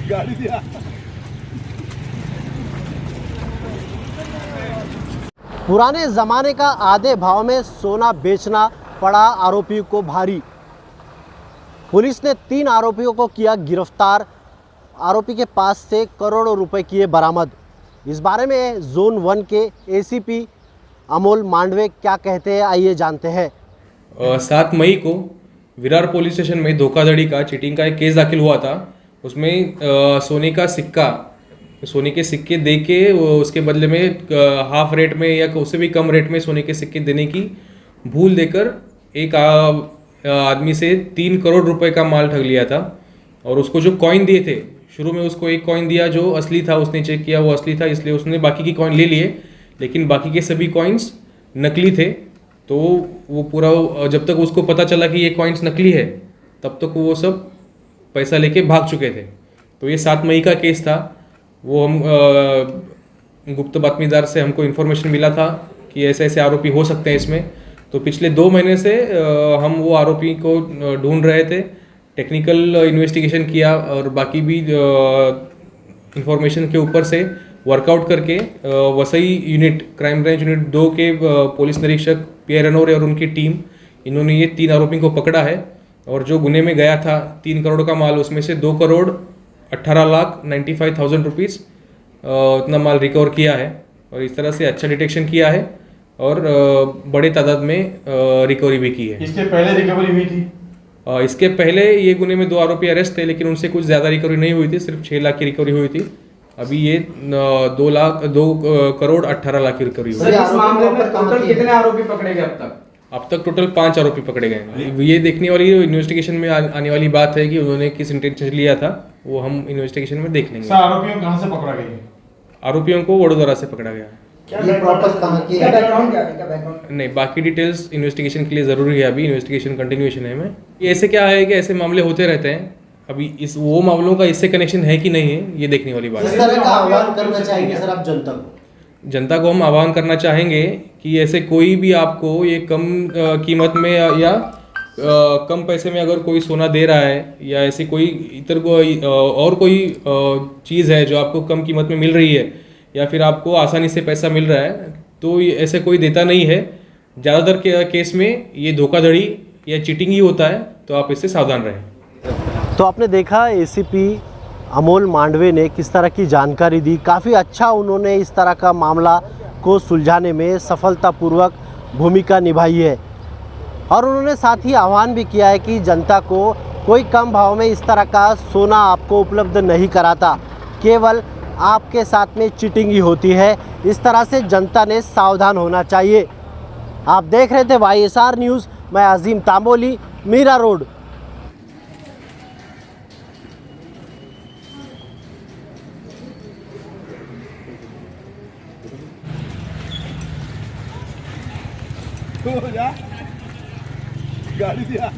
गाड़ी दिया। पुराने ज़माने का आधे भाव में सोना बेचना पड़ा आरोपियों को भारी। पुलिस ने 3 आरोपियों को किया गिरफ्तार। आरोपी के पास से करोड़ों रुपए किए बरामद। इस बारे में जोन 1 के एसीपी अमोल मांडवे क्या कहते हैं, आइए जानते हैं। 7 मई को विरार पुलिस स्टेशन में धोखाधड़ी का चीटिंग का एक केस दाखिल हुआ था। उसमें सोने के सिक्के दे के उसके बदले में हाफ रेट में या उससे भी कम रेट में सोने के सिक्के देने की भूल देकर एक आदमी से 3 करोड़ रुपए का माल ठग लिया था। और उसको जो कॉइन दिए थे, शुरू में उसको एक कॉइन दिया जो असली था, उसने चेक किया वो असली था, इसलिए उसने बाकी की कॉइन ले लिए, लेकिन बाकी के सभी कॉइन्स नकली थे। तो वो पूरा जब तक उसको पता चला कि ये कॉइन्स नकली है तब तक वो सब पैसा लेके भाग चुके थे। तो ये 7 मई का केस था। वो हम गुप्त बातमीदार से हमको इन्फॉर्मेशन मिला था कि ऐसे ऐसे आरोपी हो सकते हैं इसमें। तो पिछले 2 महीने से हम वो आरोपी को ढूंढ रहे थे। टेक्निकल इन्वेस्टिगेशन किया और बाकी भी इंफॉर्मेशन के ऊपर से वर्कआउट करके Vasai unit, crime branch unit 2 के पुलिस निरीक्षक पी रनौरे और उनकी टीम, इन्होंने ये 3 आरोपियों को पकड़ा है। और जो गुने में गया था 3 करोड़ का माल, उसमें से 2,18,95,000 रुपीज़ उतना माल रिकवर किया है। और इस तरह से अच्छा डिटेक्शन किया है और बड़े तादाद में रिकवरी भी की है। इसके पहले रिकवरी हुई थी? इसके पहले ये गुने में 2 आरोपी अरेस्ट थे, लेकिन उनसे कुछ ज़्यादा रिकवरी नहीं हुई थी, सिर्फ 6 लाख की रिकवरी हुई थी। अभी ये 2 करोड़ 18 लाख की रिकवरी हुई। इस मामले में टोटल कितने आरोपी पकड़े गए अब तक? अब तक टोटल 5 आरोपी पकड़े गए। ये देखने वाली इन्वेस्टिगेशन में आने वाली बात है कि उन्होंने किस इंटेंशन से लिया था, वो हम इन्वेस्टिगेशन में देख लेंगे। आरोपियों को कहाँ से पकड़ा गया? आरोपियों को वडोदरा से पकड़ा गया। ये प्रॉपर कहाँ की है? नहीं, बाकी डिटेल्स इन्वेस्टिगेशन के लिए ज़रूरी है, अभी इन्वेस्टिगेशन कंटिन्यूएशन है में। ये ऐसे क्या है कि ऐसे मामले होते रहते हैं। अभी इस वो मामलों का इससे कनेक्शन है कि नहीं है, ये देखने वाली बात है। किस तरह का आह्वान करना चाहेंगे सर आप जनता को? जनता को हम आह्वान करना चाहेंगे कि ऐसे कोई भी आपको ये कम कीमत में या कम पैसे में अगर कोई सोना दे रहा है या ऐसी कोई इतर कोई और कोई चीज़ है जो आपको कम कीमत में मिल रही है या फिर आपको आसानी से पैसा मिल रहा है, तो ये ऐसे कोई देता नहीं है। ज़्यादातर के केस में ये धोखाधड़ी या चीटिंग ही होता है, तो आप इससे सावधान रहें। तो आपने देखा एसीपी अमोल मांडवे ने किस तरह की जानकारी दी। काफ़ी अच्छा उन्होंने इस तरह का मामला को सुलझाने में सफलतापूर्वक भूमिका निभाई है। और उन्होंने साथ ही आह्वान भी किया है कि जनता को कोई कम भाव में इस तरह का सोना आपको उपलब्ध नहीं कराता, केवल आपके साथ में चीटिंग ही होती है। इस तरह से जनता ने सावधान होना चाहिए। आप देख रहे थे YSR न्यूज़, मैं अजीम तांबोली, मीरा रोड। गाड़ी दिया।